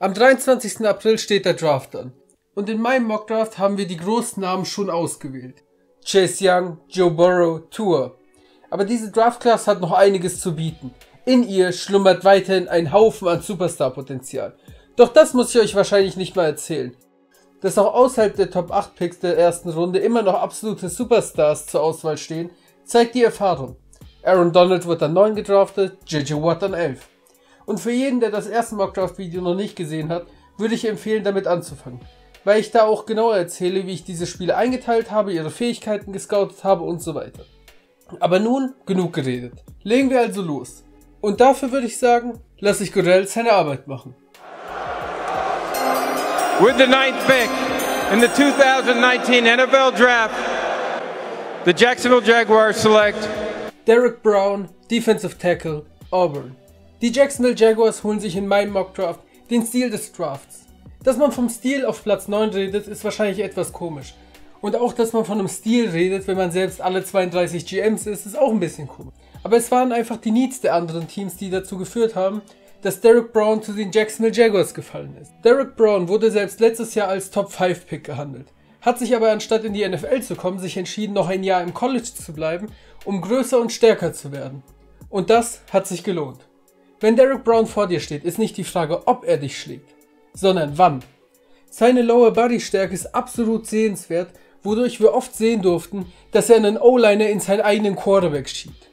Am 23. April steht der Draft an. Und in meinem Mockdraft haben wir die großen Namen schon ausgewählt. Chase Young, Joe Burrow, Tour. Aber diese Draft-Class hat noch einiges zu bieten. In ihr schlummert weiterhin ein Haufen an Superstar-Potenzial. Doch das muss ich euch wahrscheinlich nicht mal erzählen. Dass auch außerhalb der Top 8 Picks der ersten Runde immer noch absolute Superstars zur Auswahl stehen, zeigt die Erfahrung. Aaron Donald wird an 9 gedraftet, JJ Watt an 11. Und für jeden, der das erste Mockdraft-Video noch nicht gesehen hat, würde ich empfehlen, damit anzufangen. Weil ich da auch genauer erzähle, wie ich diese Spiele eingeteilt habe, ihre Fähigkeiten gescoutet habe und so weiter. Aber nun genug geredet. Legen wir also los. Und dafür würde ich sagen, lasse ich Goodell seine Arbeit machen. With the 9th pick in the 2019 NFL Draft, the Jacksonville Jaguars select Derrick Brown, Defensive Tackle, Auburn. Die Jacksonville Jaguars holen sich in meinem Mockdraft den Stil des Drafts. Dass man vom Stil auf Platz 9 redet, ist wahrscheinlich etwas komisch. Und auch, dass man von einem Stil redet, wenn man selbst alle 32 GMs ist auch ein bisschen komisch. Aber es waren einfach die Needs der anderen Teams, die dazu geführt haben, dass Derrick Brown zu den Jacksonville Jaguars gefallen ist. Derrick Brown wurde selbst letztes Jahr als Top 5 Pick gehandelt, hat sich aber anstatt in die NFL zu kommen, sich entschieden, noch ein Jahr im College zu bleiben, um größer und stärker zu werden. Und das hat sich gelohnt. Wenn Derrick Brown vor dir steht, ist nicht die Frage, ob er dich schlägt, sondern wann. Seine Lower Body Stärke ist absolut sehenswert, wodurch wir oft sehen durften, dass er einen O-Liner in seinen eigenen Quarterback schiebt.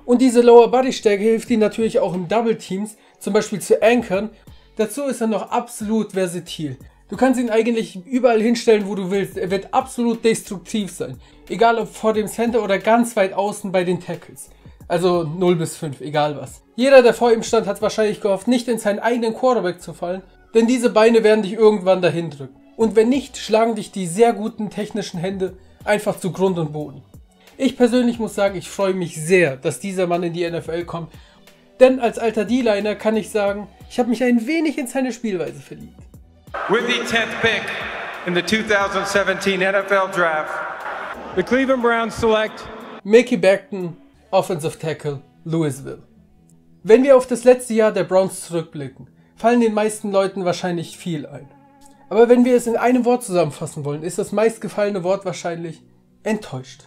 Und diese Lower Body Stärke hilft ihm natürlich auch im Double Teams, zum Beispiel zu ankern. Dazu ist er noch absolut versatil. Du kannst ihn eigentlich überall hinstellen, wo du willst. Er wird absolut destruktiv sein. Egal ob vor dem Center oder ganz weit außen bei den Tackles. Also 0 bis 5, egal was. Jeder, der vor ihm stand, hat wahrscheinlich gehofft, nicht in seinen eigenen Quarterback zu fallen, denn diese Beine werden dich irgendwann dahin drücken. Und wenn nicht, schlagen dich die sehr guten technischen Hände einfach zu Grund und Boden. Ich persönlich muss sagen, ich freue mich sehr, dass dieser Mann in die NFL kommt. Denn als alter D-Liner kann ich sagen, ich habe mich ein wenig in seine Spielweise verliebt. with the 10th pick in the 2017 NFL Draft, the Cleveland Browns select Mickey Becton, Offensive Tackle, Louisville. Wenn wir auf das letzte Jahr der Browns zurückblicken, fallen den meisten Leuten wahrscheinlich viel ein. Aber wenn wir es in einem Wort zusammenfassen wollen, ist das meistgefallene Wort wahrscheinlich enttäuscht.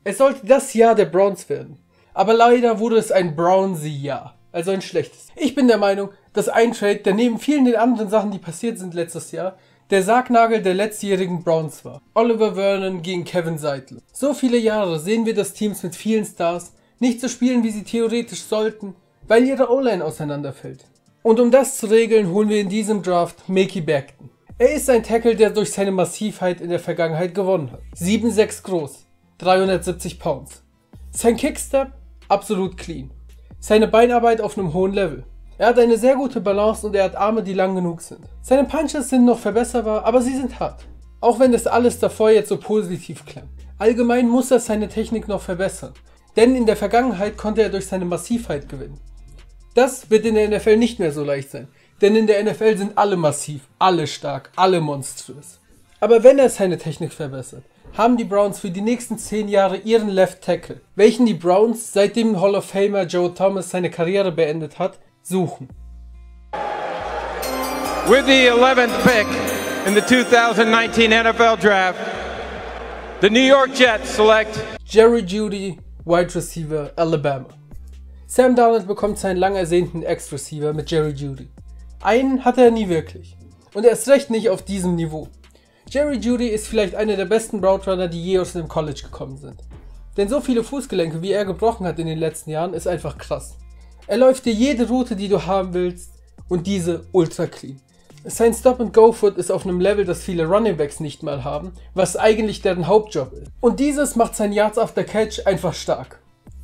Es sollte das Jahr der Browns werden, aber leider wurde es ein Brownsy-Jahr, also ein schlechtes. Ich bin der Meinung, dass ein Trade, der neben vielen den anderen Sachen, die passiert sind letztes Jahr, der Sargnagel der letztjährigen Browns war. Oliver Vernon gegen Kevin Seidler. So viele Jahre sehen wir das Teams mit vielen Stars nicht so spielen, wie sie theoretisch sollten, weil ihre O-Line auseinanderfällt. Und um das zu regeln, holen wir in diesem Draft Mickey Becton. Er ist ein Tackle, der durch seine Massivheit in der Vergangenheit gewonnen hat. 7'6 groß, 370 Pounds. Sein Kickstep? Absolut clean. Seine Beinarbeit auf einem hohen Level. Er hat eine sehr gute Balance und er hat Arme, die lang genug sind. Seine Punches sind noch verbesserbar, aber sie sind hart. Auch wenn das alles davor jetzt so positiv klang. Allgemein muss er seine Technik noch verbessern. Denn in der Vergangenheit konnte er durch seine Massivheit gewinnen. Das wird in der NFL nicht mehr so leicht sein. Denn in der NFL sind alle massiv, alle stark, alle monströs. Aber wenn er seine Technik verbessert, haben die Browns für die nächsten 10 Jahre ihren Left Tackle, welchen die Browns, seitdem Hall of Famer Joe Thomas seine Karriere beendet hat, suchen. with the 11th pick in the 2019 NFL Draft, the New York Jets select Jerry Jeudy, Wide Receiver, Alabama. Sam Darnold bekommt seinen lang ersehnten Ex-Receiver mit Jerry Jeudy. Einen hatte er nie wirklich. Und erst recht nicht auf diesem Niveau. Jerry Jeudy ist vielleicht einer der besten Route Runner, die je aus dem College gekommen sind. Denn so viele Fußgelenke, wie er gebrochen hat in den letzten Jahren, ist einfach krass. Er läuft dir jede Route, die du haben willst, und diese ultra clean. Sein Stop-and-Go-Foot ist auf einem Level, das viele Runningbacks nicht mal haben, was eigentlich deren Hauptjob ist. Und dieses macht sein Yards after Catch einfach stark.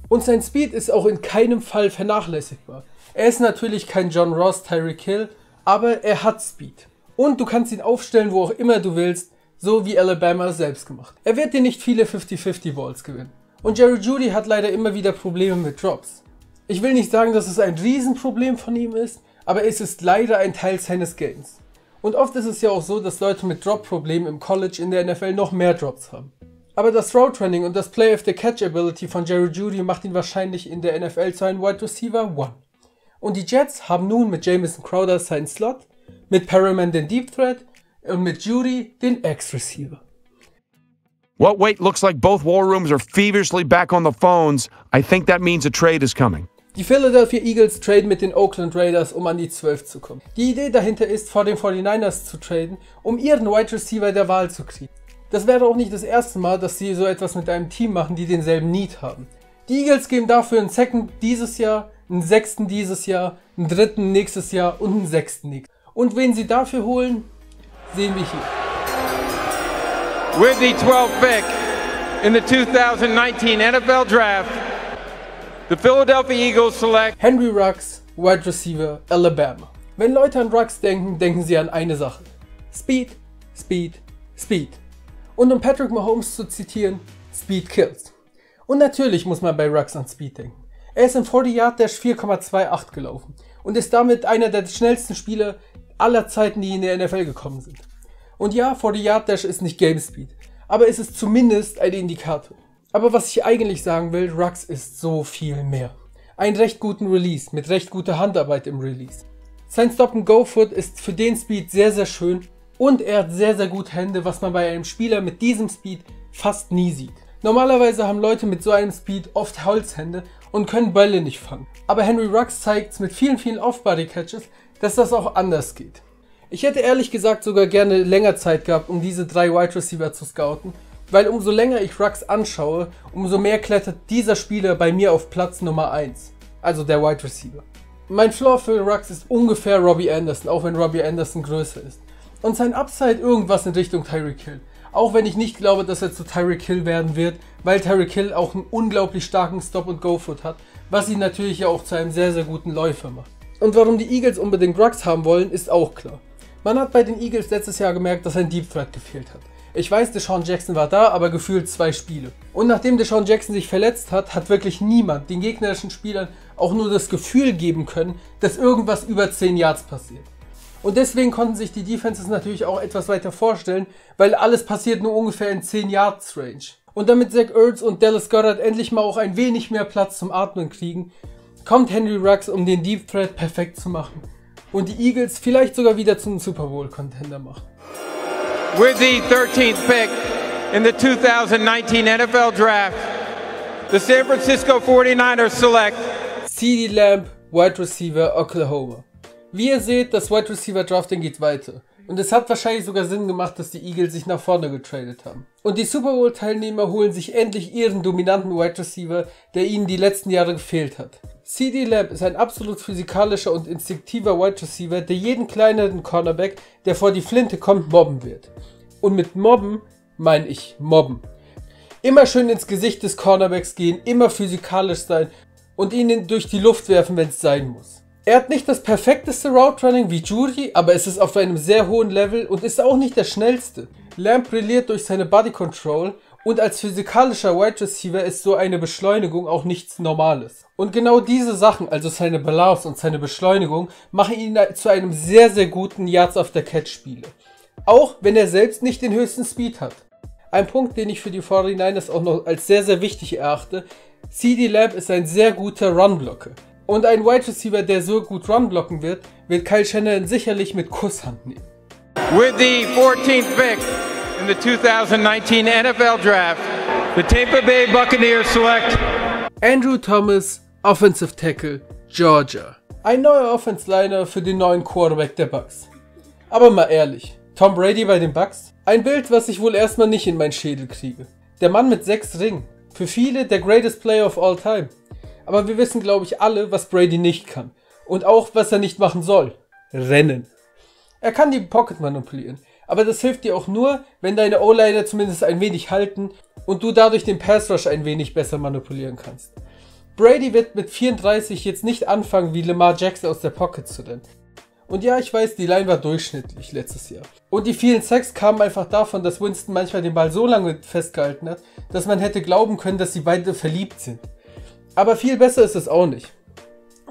Und sein Speed ist auch in keinem Fall vernachlässigbar. Er ist natürlich kein John Ross, Tyreek Hill, aber er hat Speed. Und du kannst ihn aufstellen, wo auch immer du willst, so wie Alabama es selbst gemacht. Er wird dir nicht viele 50-50 Balls gewinnen. Und Jerry Jeudy hat leider immer wieder Probleme mit Drops. Ich will nicht sagen, dass es ein Riesenproblem von ihm ist, aber es ist leider ein Teil seines Games. Und oft ist es ja auch so, dass Leute mit Drop-Problemen im College in der NFL noch mehr Drops haben. Aber das Route Running und das Play of the Catch Ability von Jerry Jeudy macht ihn wahrscheinlich in der NFL zu einem Wide Receiver 1. Und die Jets haben nun mit Jamison Crowder seinen Slot, mit Perriman den Deep Threat und mit Judy den X-Receiver. Well, wait, looks like both war rooms are feverishly back on the phones. I think that means a trade is coming. Die Philadelphia Eagles traden mit den Oakland Raiders, um an die 12 zu kommen. Die Idee dahinter ist, vor den 49ers zu traden, um ihren Wide Receiver der Wahl zu kriegen. Das wäre auch nicht das erste Mal, dass sie so etwas mit einem Team machen, die denselben Need haben. Die Eagles geben dafür einen Second dieses Jahr, einen Sechsten dieses Jahr, einen Dritten nächstes Jahr und einen Sechsten nächstes Jahr. Und wen sie dafür holen, sehen wir hier. With the 12th pick in the 2019 NFL Draft, the Philadelphia Eagles select Henry Ruggs, Wide Receiver, Alabama. Wenn Leute an Ruggs denken, denken sie an eine Sache. Speed, Speed, Speed. Und um Patrick Mahomes zu zitieren, Speed kills. Und natürlich muss man bei Ruggs an Speed denken. Er ist im 40-Yard-Dash 4,28 gelaufen und ist damit einer der schnellsten Spieler aller Zeiten, die in der NFL gekommen sind. Und ja, 40-Yard-Dash ist nicht Game Speed, aber es ist zumindest ein Indikator. Aber was ich eigentlich sagen will, Ruggs ist so viel mehr. Einen recht guten Release, mit recht guter Handarbeit im Release. Sein Stop-and-Go-Foot ist für den Speed sehr, sehr schön und er hat sehr, sehr gute Hände, was man bei einem Spieler mit diesem Speed fast nie sieht. Normalerweise haben Leute mit so einem Speed oft Holzhände und können Bälle nicht fangen. Aber Henry Ruggs zeigt mit vielen, vielen Off-Body-Catches, dass das auch anders geht. Ich hätte ehrlich gesagt sogar gerne länger Zeit gehabt, um diese 3 Wide Receiver zu scouten, weil umso länger ich Ruggs anschaue, umso mehr klettert dieser Spieler bei mir auf Platz Nummer 1, also der Wide Receiver. Mein Floor für Ruggs ist ungefähr Robbie Anderson, auch wenn Robbie Anderson größer ist. Und sein Upside irgendwas in Richtung Tyreek Hill. Auch wenn ich nicht glaube, dass er zu Tyreek Hill werden wird, weil Tyreek Hill auch einen unglaublich starken Stop-and-Go-Foot hat, was ihn natürlich ja auch zu einem sehr, sehr guten Läufer macht. Und warum die Eagles unbedingt Ruggs haben wollen, ist auch klar. Man hat bei den Eagles letztes Jahr gemerkt, dass ein Deep Threat gefehlt hat. Ich weiß, Deshaun Jackson war da, aber gefühlt 2 Spiele. Und nachdem Deshaun Jackson sich verletzt hat, hat wirklich niemand den gegnerischen Spielern auch nur das Gefühl geben können, dass irgendwas über 10 Yards passiert. Und deswegen konnten sich die Defenses natürlich auch etwas weiter vorstellen, weil alles passiert nur ungefähr in 10 Yards Range. Und damit Zach Ertz und Dallas Goedert endlich mal auch ein wenig mehr Platz zum Atmen kriegen, kommt Henry Ruggs, um den Deep Threat perfekt zu machen. Und die Eagles vielleicht sogar wieder zum Super Bowl Contender machen. with the 13th pick in the 2019 NFL Draft, the San Francisco 49ers select CeeDee Lamb, Wide Receiver, Oklahoma. Wie ihr seht, das Wide Receiver Drafting geht weiter. Und es hat wahrscheinlich sogar Sinn gemacht, dass die Eagles sich nach vorne getradet haben. Und die Super Bowl Teilnehmer holen sich endlich ihren dominanten Wide Receiver, der ihnen die letzten Jahre gefehlt hat. CeeDee Lamb ist ein absolut physikalischer und instinktiver Wide Receiver, der jeden kleineren Cornerback, der vor die Flinte kommt, mobben wird. Und mit mobben meine ich mobben. Immer schön ins Gesicht des Cornerbacks gehen, immer physikalisch sein und ihn durch die Luft werfen, wenn es sein muss. Er hat nicht das perfekteste Route Running wie Judy, aber es ist auf einem sehr hohen Level und ist auch nicht der schnellste. Lamb brilliert durch seine Body Control und als physikalischer Wide Receiver ist so eine Beschleunigung auch nichts Normales. Und genau diese Sachen, also seine Balance und seine Beschleunigung, machen ihn zu einem sehr, sehr guten Yards after Catch Spieler. Auch wenn er selbst nicht den höchsten Speed hat. Ein Punkt, den ich für die 49ers auch noch als sehr, sehr wichtig erachte: CeeDee Lamb ist ein sehr guter Runblocker. Und ein Wide Receiver, der so gut runblocken wird Kyle Shanahan sicherlich mit Kusshand nehmen. with the 14th pick in the 2019 NFL Draft, the Tampa Bay Buccaneers select Andrew Thomas, Offensive Tackle, Georgia. Ein neuer Offense-Liner für den neuen Quarterback der Bucks. Aber mal ehrlich, Tom Brady bei den Bucks? Ein Bild, was ich wohl erstmal nicht in meinen Schädel kriege. Der Mann mit 6 Ringen. Für viele der greatest player of all time. Aber wir wissen, glaube ich, alle, was Brady nicht kann. Und auch, was er nicht machen soll. Rennen. Er kann die Pocket manipulieren. Aber das hilft dir auch nur, wenn deine O-Liner zumindest ein wenig halten und du dadurch den Pass Rush ein wenig besser manipulieren kannst. Brady wird mit 34 jetzt nicht anfangen, wie Lamar Jackson aus der Pocket zu rennen. Und ja, ich weiß, die Line war durchschnittlich letztes Jahr. Und die vielen Sacks kamen einfach davon, dass Winston manchmal den Ball so lange festgehalten hat, dass man hätte glauben können, dass sie beide verliebt sind. Aber viel besser ist es auch nicht.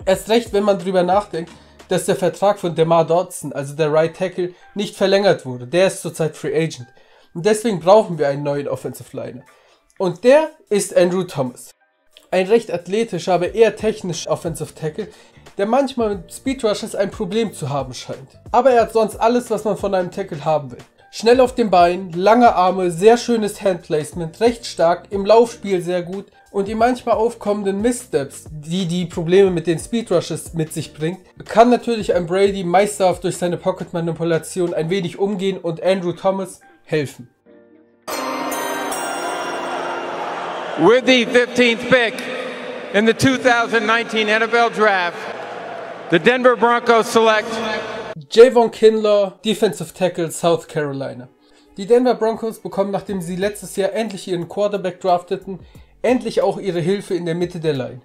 Erst recht, wenn man drüber nachdenkt, dass der Vertrag von DeMar Dodson, also der Right Tackle, nicht verlängert wurde. Der ist zurzeit Free Agent. Und deswegen brauchen wir einen neuen Offensive Liner. Und der ist Andrew Thomas. Ein recht athletischer, aber eher technischer Offensive Tackle, der manchmal mit Speedrushes ein Problem zu haben scheint. Aber er hat sonst alles, was man von einem Tackle haben will. Schnell auf den Beinen, lange Arme, sehr schönes Handplacement, recht stark, im Laufspiel sehr gut und die manchmal aufkommenden Missteps, die Probleme mit den Speedrushes mit sich bringt, kann natürlich ein Brady meisterhaft durch seine Pocket-Manipulation ein wenig umgehen und Andrew Thomas helfen. With the 15th pick in the 2019 NFL Draft, the Denver Broncos select Javon Kinlaw, Defensive Tackle, South Carolina. Die Denver Broncos bekommen, nachdem sie letztes Jahr endlich ihren Quarterback drafteten, endlich auch ihre Hilfe in der Mitte der Line.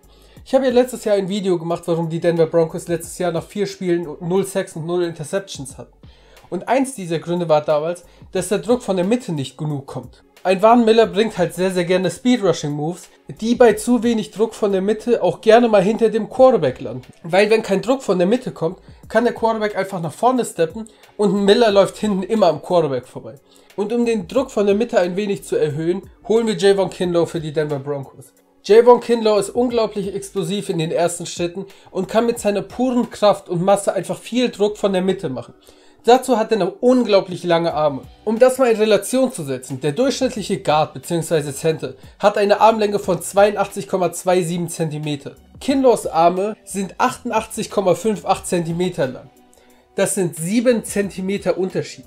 Ich habe ja letztes Jahr ein Video gemacht, warum die Denver Broncos letztes Jahr nach 4 Spielen 0 Sacks und 0 Interceptions hatten. Und eins dieser Gründe war damals, dass der Druck von der Mitte nicht genug kommt. Ein Von Miller bringt halt sehr gerne Speed-Rushing-Moves, die bei zu wenig Druck von der Mitte auch gerne mal hinter dem Quarterback landen. Weil wenn kein Druck von der Mitte kommt, kann der Quarterback einfach nach vorne steppen und ein Miller läuft hinten immer am Quarterback vorbei. Und um den Druck von der Mitte ein wenig zu erhöhen, holen wir Javon Kinlaw für die Denver Broncos. Javon Kinlaw ist unglaublich explosiv in den ersten Schritten und kann mit seiner puren Kraft und Masse einfach viel Druck von der Mitte machen. Dazu hat er noch unglaublich lange Arme. Um das mal in Relation zu setzen, der durchschnittliche Guard bzw. Center hat eine Armlänge von 82,27 cm. Kinlaws Arme sind 88,58 cm lang. Das sind 7 cm Unterschied.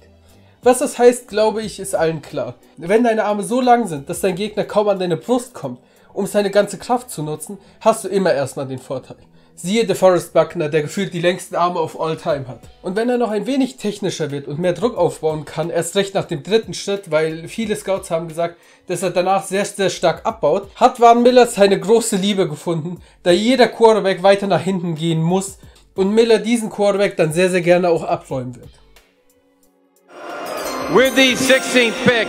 Was das heißt, glaube ich, ist allen klar. Wenn deine Arme so lang sind, dass dein Gegner kaum an deine Brust kommt, um seine ganze Kraft zu nutzen, hast du immer erstmal den Vorteil. Siehe DeForest Buckner, der gefühlt die längsten Arme of all time hat. Und wenn er noch ein wenig technischer wird und mehr Druck aufbauen kann, erst recht nach dem dritten Schritt, weil viele Scouts haben gesagt, dass er danach sehr stark abbaut, hat Von Miller seine große Liebe gefunden, da jeder Quarterback weiter nach hinten gehen muss und Miller diesen Quarterback dann sehr gerne auch abräumen wird. with the 16th pick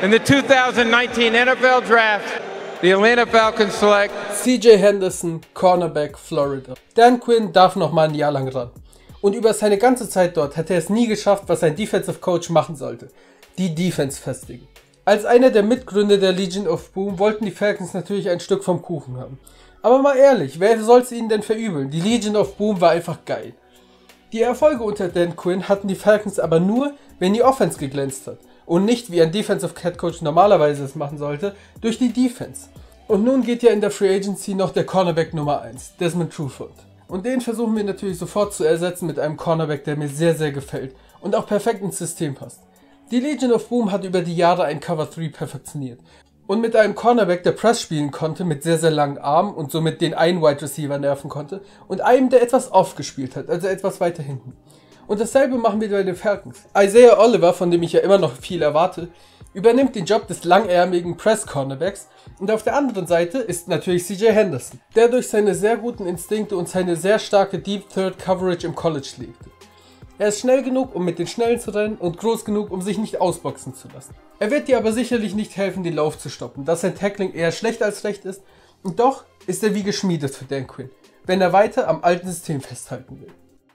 in the 2019 NFL Draft, the Atlanta Falcons select CJ Henderson, Cornerback, Florida. Dan Quinn darf noch mal ein Jahr lang ran. Und über seine ganze Zeit dort hat er es nie geschafft, was ein Defensive Coach machen sollte. Die Defense festigen. Als einer der Mitgründer der Legion of Boom wollten die Falcons natürlich ein Stück vom Kuchen haben. Aber mal ehrlich, wer soll es ihnen denn verübeln? Die Legion of Boom war einfach geil. Die Erfolge unter Dan Quinn hatten die Falcons aber nur, wenn die Offense geglänzt hat. Und nicht, wie ein Defensive Head Coach normalerweise es machen sollte, durch die Defense. Und nun geht ja in der Free Agency noch der Cornerback Nummer 1, Desmond Trufant. Und den versuchen wir natürlich sofort zu ersetzen mit einem Cornerback, der mir sehr gefällt und auch perfekt ins System passt. Die Legion of Boom hat über die Jahre ein Cover 3 perfektioniert. Und mit einem Cornerback, der Press spielen konnte, mit sehr langen Armen und somit den einen Wide Receiver nerven konnte und einem, der etwas off gespielt hat, also etwas weiter hinten. Und dasselbe machen wir bei den Falcons. Isaiah Oliver, von dem ich ja immer noch viel erwarte, übernimmt den Job des langärmigen Press-Cornerbacks und auf der anderen Seite ist natürlich CJ Henderson, der durch seine sehr guten Instinkte und seine sehr starke Deep Third Coverage im College legte. Er ist schnell genug, um mit den Schnellen zu rennen und groß genug, um sich nicht ausboxen zu lassen. Er wird dir aber sicherlich nicht helfen, den Lauf zu stoppen, da sein Tackling eher schlecht als recht ist und doch ist er wie geschmiedet für Dan Quinn, wenn er weiter am alten System festhalten will.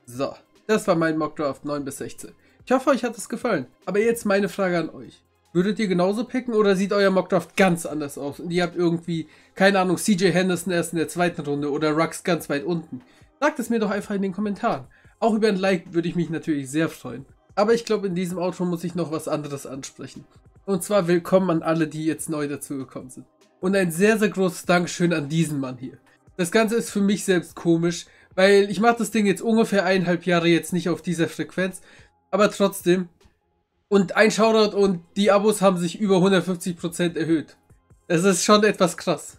So, das war mein Mockdraft 9 bis 16. Ich hoffe, euch hat es gefallen, aber jetzt meine Frage an euch. Würdet ihr genauso picken oder sieht euer Mockdraft ganz anders aus und ihr habt irgendwie, keine Ahnung, CJ Henderson erst in der zweiten Runde oder Rux ganz weit unten? Sagt es mir doch einfach in den Kommentaren. Auch über ein Like würde ich mich natürlich sehr freuen. Aber ich glaube, in diesem Outro muss ich noch was anderes ansprechen. Und zwar willkommen an alle, die jetzt neu dazugekommen sind. Und ein sehr großes Dankeschön an diesen Mann hier. Das Ganze ist für mich selbst komisch, weil ich mache das Ding jetzt ungefähr 1,5 Jahre jetzt nicht auf dieser Frequenz. Aber trotzdem. Und ein Shoutout und die Abos haben sich über 150% erhöht. Das ist schon etwas krass.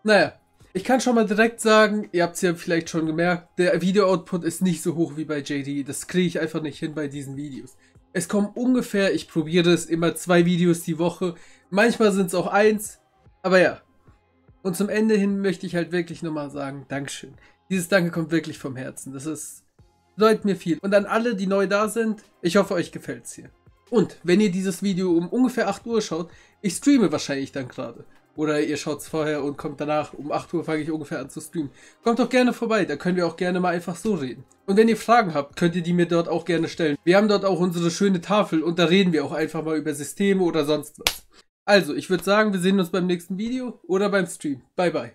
Naja. Ich kann schon mal direkt sagen, ihr habt es ja vielleicht schon gemerkt, der Video-Output ist nicht so hoch wie bei JD. Das kriege ich einfach nicht hin bei diesen Videos. Es kommen ungefähr, ich probiere es immer 2 Videos die Woche. Manchmal sind es auch 1, aber ja. Und zum Ende hin möchte ich halt wirklich nochmal sagen, Dankeschön. Dieses Danke kommt wirklich vom Herzen. Das bedeutet mir viel. Und an alle, die neu da sind, ich hoffe, euch gefällt es hier. Und wenn ihr dieses Video um ungefähr 8 Uhr schaut, ich streame wahrscheinlich dann gerade. Oder ihr schaut es vorher und kommt danach, um 8 Uhr fange ich ungefähr an zu streamen. Kommt doch gerne vorbei, da können wir auch gerne mal einfach so reden. Und wenn ihr Fragen habt, könnt ihr die mir dort auch gerne stellen. Wir haben dort auch unsere schöne Tafel und da reden wir auch einfach mal über Systeme oder sonst was. Also, ich würde sagen, wir sehen uns beim nächsten Video oder beim Stream. Bye bye.